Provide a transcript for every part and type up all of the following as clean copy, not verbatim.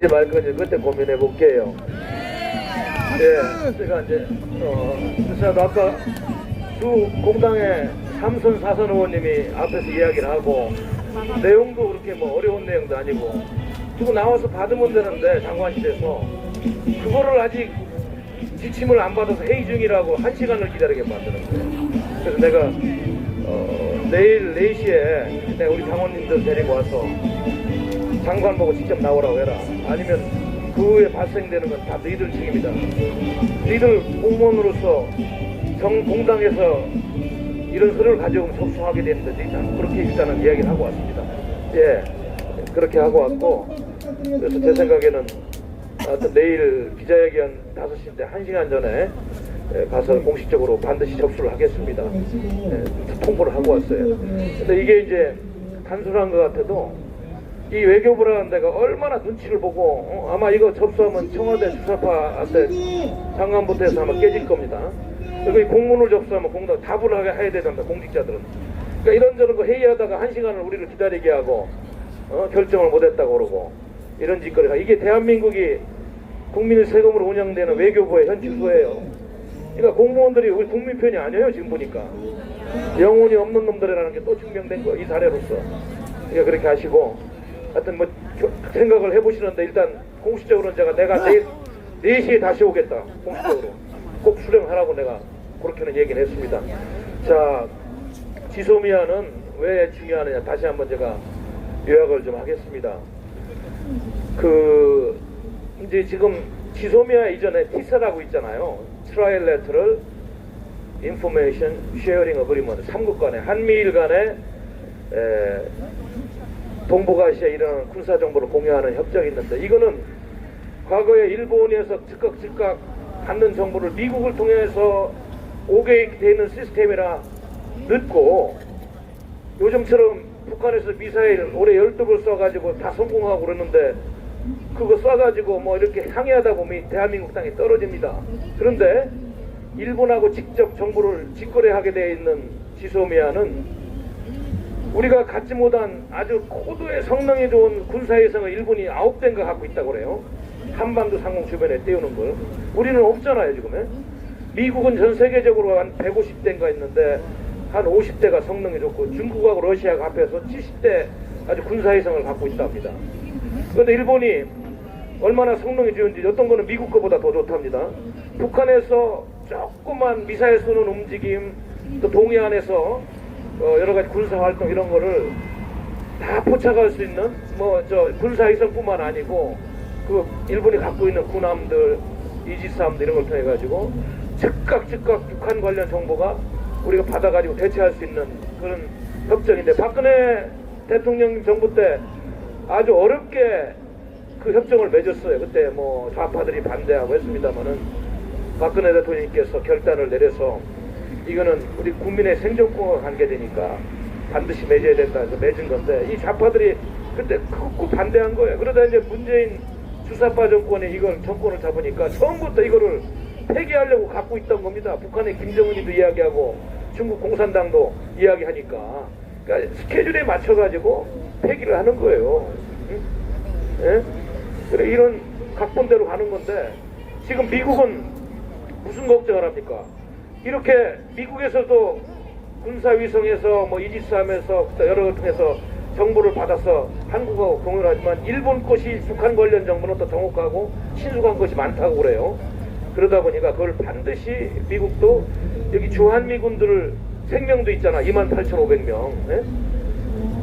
말 건지 그때 고민해 볼게요. 예, 제가 이제 그래서 아까 두 공당의 3선 4선 의원님이 앞에서 이야기를 하고 내용도 그렇게 뭐 어려운 내용도 아니고 두고 나와서 받으면 되는데 장관실에서 그거를 아직 지침을 안 받아서 회의 중이라고 1시간을 기다리게 만드는 거예요. 그래서 내가 내일 4시에 내가 우리 당원님들 데리고 와서 장관 보고 직접 나오라고 해라. 아니면 그 후에 발생되는 건 다 너희들 책임이다. 너희들 공무원으로서 공당에서 이런 서류를 가져오면 접수하게 되는데 그렇게 일단은 이야기를 하고 왔습니다. 예, 그렇게 하고 왔고 그래서 제 생각에는 하여튼 내일 기자회견 5시인데 1시간 전에 가서 공식적으로 반드시 접수를 하겠습니다. 예, 통보를 하고 왔어요. 근데 이게 이제 단순한 것 같아도 이 외교부라는 데가 얼마나 눈치를 보고 아마 이거 접수하면 청와대 수사파한테 장관부터 해서 아마 깨질 겁니다. 그리고 공문을 접수하면 공당 답을 하게 해야 되는데 공직자들은 그러니까 이런저런 거 회의하다가 1시간을 우리를 기다리게 하고 결정을 못했다고 그러고 이런 짓거리가 이게 대한민국이 국민의 세금으로 운영되는 외교부의 현 주소예요. 그러니까 공무원들이 우리 국민 편이 아니에요. 지금 보니까 영혼이 없는 놈들이라는 게 또 증명된 거예요. 이 사례로서. 그러니까 그렇게 하시고 하여튼 뭐 생각을 해보시는데 일단 공식적으로는 내가 내일 4시에 다시 오겠다. 공식적으로 꼭 수령하라고 내가 그렇게는 얘기를 했습니다. 자, 지소미아는 왜 중요하느냐 다시 한번 제가 요약을 좀 하겠습니다. 이제 지금 지소미아 이전에 티사라고 있잖아요. 트라이레터럴 인포메이션 쉐어링 어그리먼트 3국 간의 한미일 간의 동북아시아에 일어나는 군사정보를 공유하는 협정이 있는데 이거는 과거에 일본에서 즉각 받는 정보를 미국을 통해서 오게 되어 있는 시스템이라 늦고 요즘처럼 북한에서 미사일 올해 12발 쏴가지고 다 성공하고 그러는데 그거 쏴가지고 뭐 이렇게 항해하다 보면 대한민국 땅에 떨어집니다. 그런데 일본하고 직접 정보를 직거래하게 되어 있는 지소미아는 우리가 갖지 못한 아주 고도의 성능이 좋은 군사위성을 일본이 9대인가 갖고 있다고 그래요. 한반도 상공 주변에 띄우는 걸. 우리는 없잖아요 지금. 미국은 전 세계적으로 한 150대인가 있는데 한 50대가 성능이 좋고 중국하고 러시아가 합해서 70대 아주 군사위성을 갖고 있다 합니다. 그런데 일본이 얼마나 성능이 좋은지 어떤 거는 미국 거보다 더 좋답니다. 북한에서 조그만 미사일 쏘는 움직임 또 동해안에서 여러 가지 군사 활동 이런 거를 다 포착할 수 있는 군사위성뿐만 아니고 그 일본이 갖고 있는 군함들 이지스함들 이런 걸 통해 가지고 즉각 북한 관련 정보가 우리가 받아가지고 대처할 수 있는 그런 협정인데 박근혜 대통령 정부 때 아주 어렵게 그 협정을 맺었어요. 그때 뭐 좌파들이 반대하고 했습니다만은 박근혜 대통령께서 결단을 내려서 이거는 우리 국민의 생존권과 관계되니까 반드시 맺어야 된다 해서 맺은 건데 이 좌파들이 그때 크고 반대한 거예요. 그러다 이제 문재인 주사파 정권이 이걸 정권을 잡으니까 처음부터 이거를 폐기하려고 갖고 있던 겁니다. 북한의 김정은이도 이야기하고 중국 공산당도 이야기하니까 그러니까 스케줄에 맞춰가지고 폐기를 하는 거예요. 응? 예? 그래 이런 각본대로 가는 건데 지금 미국은 무슨 걱정을 합니까? 이렇게 미국에서도 군사위성에서 뭐 이지스함에서 여러 걸 통해서 정보를 받아서 한국하고 공유를 하지만 일본 것이 북한 관련 정보는 또 정확하고 신속한 것이 많다고 그래요. 그러다 보니까 그걸 반드시 미국도 여기 주한미군들 생명도 있잖아. 28,500명. 예?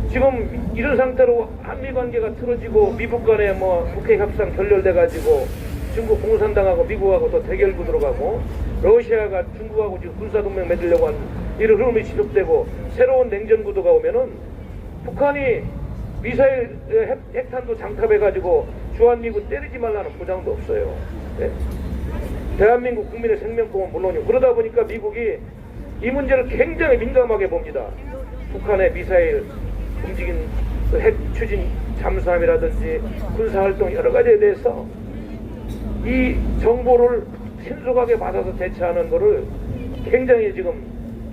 지금 이런 상태로 한미관계가 틀어지고 미국 간에 뭐 북핵 협상 결렬돼가지고 중국 공산당하고 미국하고 또 대결 구도로 가고 러시아가 중국하고 지금 군사동맹 맺으려고 하는 이런 흐름이 지속되고 새로운 냉전 구도가 오면은 북한이 미사일 핵탄도 장탑해가지고 주한미군 때리지 말라는 보장도 없어요. 네? 대한민국 국민의 생명권은 물론이고 그러다 보니까 미국이 이 문제를 굉장히 민감하게 봅니다. 북한의 미사일 움직인 핵 추진 잠수함이라든지 군사활동 여러 가지에 대해서 이 정보를 신속하게 받아서 대처하는 것을 굉장히 지금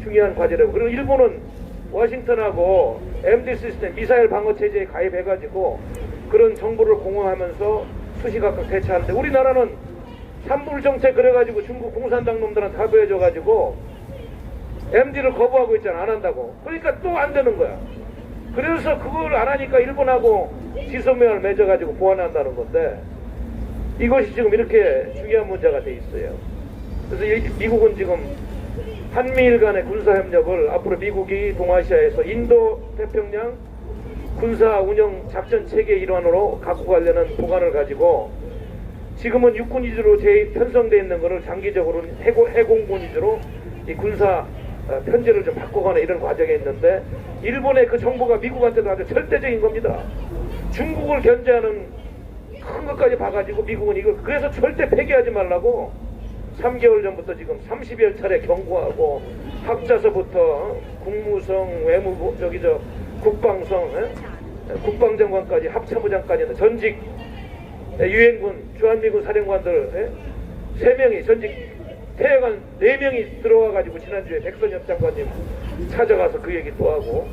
중요한 과제라고. 그리고 일본은 워싱턴하고 MD 시스템 미사일 방어 체제에 가입해가지고 그런 정보를 공유하면서 수시각각 대처하는데 우리나라는 산불 정책 그래가지고 중국 공산당 놈들은 다 보여줘가지고 MD를 거부하고 있잖아. 안 한다고. 그러니까 또 안 되는 거야. 그래서 그걸 안 하니까 일본하고 지소명을 맺어가지고 보완한다는 건데 이것이 지금 이렇게 중요한 문제가 돼 있어요. 그래서 미국은 지금 한미일 간의 군사협력을 앞으로 미국이 동아시아에서 인도 태평양 군사 운영 작전 체계 일환으로 갖고 가려는 보관을 가지고 지금은 육군 위주로 편성되어 있는 것을 장기적으로는 해공군 위주로 이 군사 편제를 좀 바꿔가는 이런 과정에 있는데 일본의 그 정보가 미국한테도 아주 절대적인 겁니다. 중국을 견제하는 큰 것까지 봐가지고 미국은 이걸 그래서 절대 폐기하지 말라고 3개월 전부터 지금 30여 차례 경고하고 학자서부터 국무성, 외무부, 국방성, 국방장관까지 합참부장까지 전직 유엔군, 주한미군 사령관들 3명이 전직 태양관 4명이 들어와가지고 지난주에 백선엽 장관님 찾아가서 그 얘기 또 하고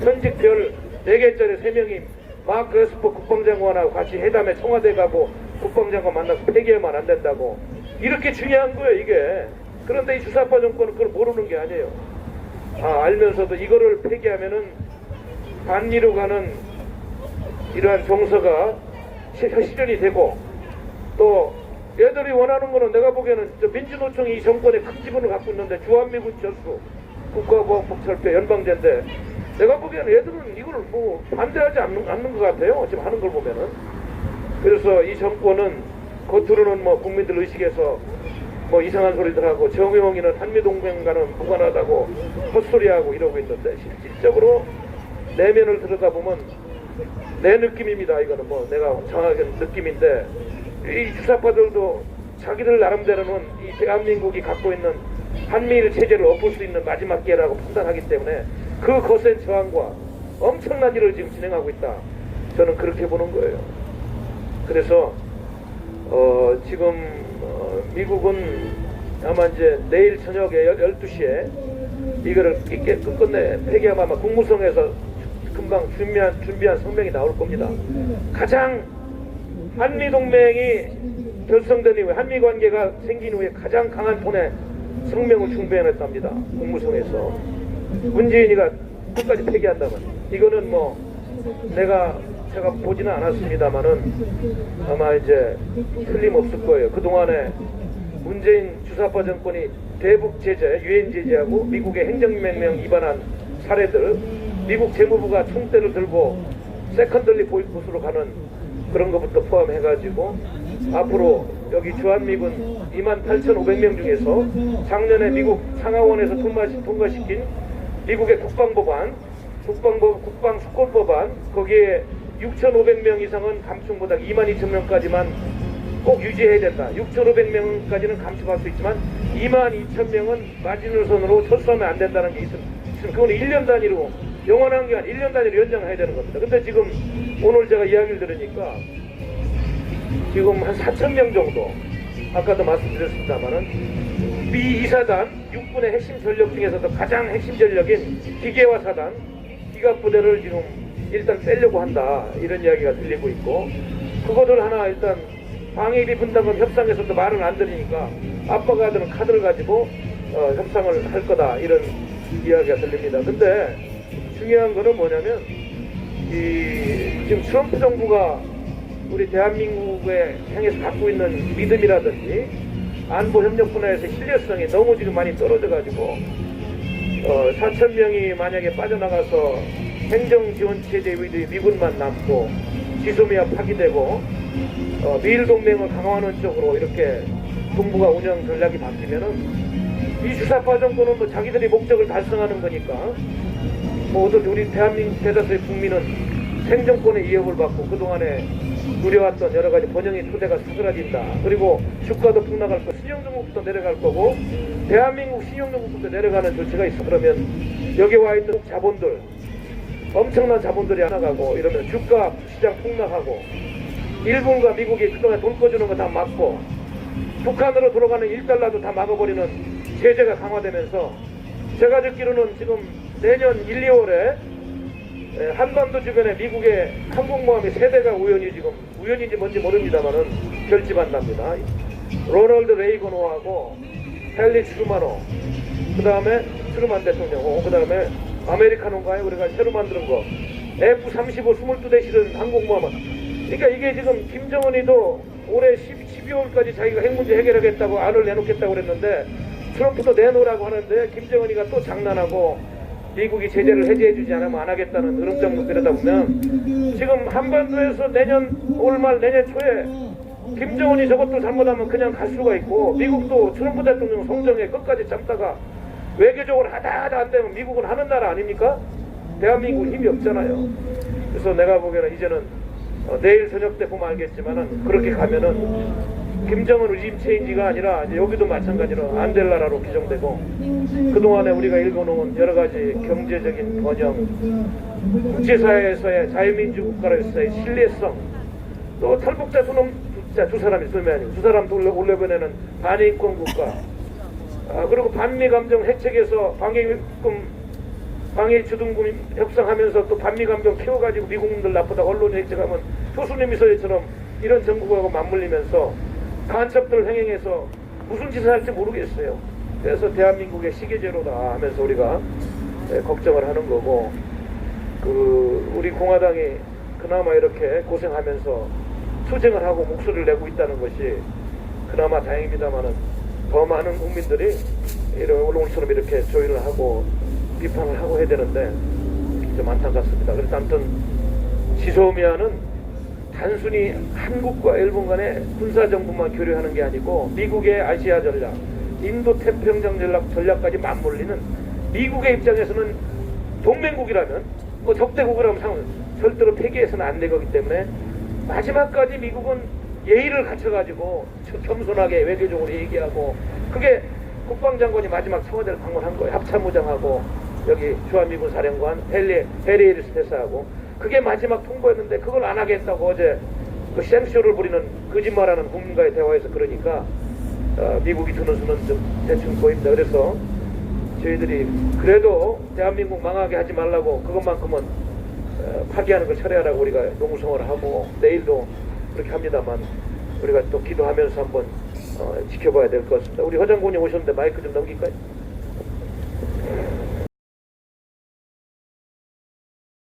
현직 별 4개짜리 3명이 마크 에스퍼 국방장관하고 같이 회담에 청와대 가고 국방장관 만나서 폐기하면 안 된다고 이렇게 중요한 거예요 이게. 그런데 이 주사파 정권은 그걸 모르는 게 아니에요. 알면서도 이거를 폐기하면은 반미로 가는 이러한 정서가 실현이 되고 또 얘들이 원하는 거는 내가 보기에는 민주노총이 이 정권에 큰 지분을 갖고 있는데 주한미군 철수 국가보안법철폐 연방제인데 내가 보기에는 얘들은 이걸 뭐 반대하지 않는 것 같아요. 지금 하는 걸 보면은. 그래서 이 정권은 겉으로는 뭐 국민들 의식에서 뭐 이상한 소리들 하고 정의용이는 한미동맹과는 무관하다고 헛소리하고 이러고 있는데 실질적으로 내면을 들여다보면 내 느낌입니다. 이거는 뭐 내가 정확하게 느낌인데 이 주사파들도 자기들 나름대로는 이 대한민국이 갖고 있는 한미일 체제를 엎을 수 있는 마지막 기회라고 판단하기 때문에 그 거센 저항과 엄청난 일을 지금 진행하고 있다. 저는 그렇게 보는 거예요. 그래서 지금 미국은 아마 이제 내일 저녁에 12시에 이거를 끝끝내 폐기하면 아마 국무성에서 금방 준비한 성명이 나올 겁니다. 가장 한미동맹이 결성된 이후에 한미관계가 생긴 후에 가장 강한 톤의 성명을 준비해냈답니다. 국무성에서. 문재인이가 끝까지 폐기한다면 이거는 뭐 제가 보지는 않았습니다만은 아마 이제 틀림없을 거예요. 그동안에 문재인 주사파 정권이 대북 제재, 유엔 제재하고 미국의 행정명령 위반한 사례들, 미국 재무부가 총대를 들고 세컨들리 보이콧으로 가는 그런 것부터 포함해가지고 앞으로 여기 주한미군 28,500명 중에서 작년에 미국 상하원에서 통과시킨 미국의 국방법안, 국방수권법안 거기에 6,500명 이상은 감축보다 22,000명까지만 꼭 유지해야 된다. 6,500명까지는 감축할 수 있지만 22,000명은 마지노선으로 철수하면 안 된다는 게 있습니다. 그건 1년 단위로 영원한 게 아니라 1년 단위로 연장해야 되는 겁니다. 근데 지금 오늘 제가 이야기를 들으니까 지금 한 4,000명 정도 아까도 말씀드렸습니다만은 미 2사단 육군의 핵심 전력 중에서도 가장 핵심 전력인 기계화 사단 기갑부대를 지금 일단 빼려고 한다 이런 이야기가 들리고 있고 그거를 하나 일단 방위비 분담금 협상에서도 말을 안 들으니까 아빠가 하는 카드를 가지고 협상을 할 거다 이런 이야기가 들립니다. 근데 중요한 거는 뭐냐면 지금 트럼프 정부가 우리 대한민국에 향해서 갖고 있는 믿음이라든지 안보 협력 분야에서 신뢰성이 너무 지금 많이 떨어져 가지고 4,000명이 만약에 빠져나가서 행정지원체제의 미군만 남고 지소미아 파기되고 미일 동맹을 강화하는 쪽으로 이렇게 동부가 운영 전략이 바뀌면은 이 주사파 정권은 뭐 자기들이 목적을 달성하는 거니까 뭐 어떤 우리 대한민국 대다수의 국민은 생존권의 위협을 받고 그동안에 누려왔던 여러 가지 번영의 토대가 사그라진다. 그리고 주가도 폭락할 거고 신용등급부터 내려갈 거고 대한민국 신용등급부터 내려가는 조치가 있어. 그러면 여기 와 있는 자본들 엄청난 자본들이 나가고 이러면 주가 시장 폭락하고 일본과 미국이 그동안 돈 꺼주는 거 다 막고 북한으로 돌아가는 1달러도 다 막아버리는 제재가 강화되면서 제가 듣기로는 지금 내년 1, 2월에 한반도 주변에 미국의 항공모함이 세대가 우연인지 뭔지 모릅니다만은 결집한답니다. 로널드 레이건호하고 헨리 트루만호, 그 다음에 트루만 대통령호, 그 다음에 아메리카노인가요? 우리가 새로 만드는 거 F-35 22대 실은 항공모함. 그러니까 이게 지금 김정은이도 올해 12월까지 자기가 핵 문제 해결하겠다고 안을 내놓겠다고 그랬는데 트럼프도 내놓으라고 하는데 김정은이가 또 장난하고 미국이 제재를 해제해주지 않으면 안 하겠다는 으름장로 때려다 보면 지금 한반도에서 올 말 내년 초에 김정은이 저것도 잘못하면 그냥 갈 수가 있고 미국도 트럼프 대통령 성정에 끝까지 참다가 외교적으로 하다 안 되면 미국은 하는 나라 아닙니까? 대한민국은 힘이 없잖아요. 그래서 내가 보기에는 이제는 내일 저녁 때 보면 알겠지만은 그렇게 가면은 김정은 리짐 체인지가 아니라 이제 여기도 마찬가지로 안 될 나라로 규정되고 그동안에 우리가 읽어놓은 여러 가지 경제적인 번영, 국제사회에서의 자유민주 국가로서의 신뢰성, 또 탈북자 두 사람이 설명 아니고 두 사람도 올려보내는 반인권 국가, 그리고 반미 감정 해책에서 방위 주둔군 협상하면서 또 반미 감정 키워가지고 미국놈들 나쁘다 언론에 해책하면 교수님이 서처럼 이런 정국하고 맞물리면서 간첩들 행행해서 무슨 짓을 할지 모르겠어요. 그래서 대한민국의 시기제로다 하면서 우리가 걱정을 하는 거고, 우리 공화당이 그나마 이렇게 고생하면서 투쟁을 하고 목소리를 내고 있다는 것이 그나마 다행입니다만은 더 많은 국민들이 오늘처럼 이렇게 조의를 하고 비판을 하고 해야 되는데 좀 안타깝습니다. 그래서 아무튼 지소미아는 단순히 한국과 일본 간의 군사정보만 교류하는 게 아니고 미국의 아시아 전략, 인도 태평양 전략까지 맞물리는 미국의 입장에서는 동맹국이라면 적대국이라면 절대로 폐기해서는 안 될 거기 때문에 마지막까지 미국은 예의를 갖춰가지고 겸손하게 외교적으로 얘기하고, 그게 국방장관이 마지막 청와대를 방문한 거예요. 합참무장하고 여기 주한미군 사령관 헬리에리스 대사하고 그게 마지막 통보였는데 그걸 안 하겠다고 어제 그 생쇼를 부리는 거짓말하는 국민과의 대화에서 그러니까 미국이 드는 수는 좀 대충 보입니다. 그래서 저희들이 그래도 대한민국 망하게 하지 말라고 그것만큼은 파기하는 걸 철회하라고 우리가 농성을 하고 내일도 그렇게 합니다만 우리가 또 기도하면서 한번 지켜봐야 될 것 같습니다. 우리 허장군이 오셨는데 마이크 좀 넘길까요?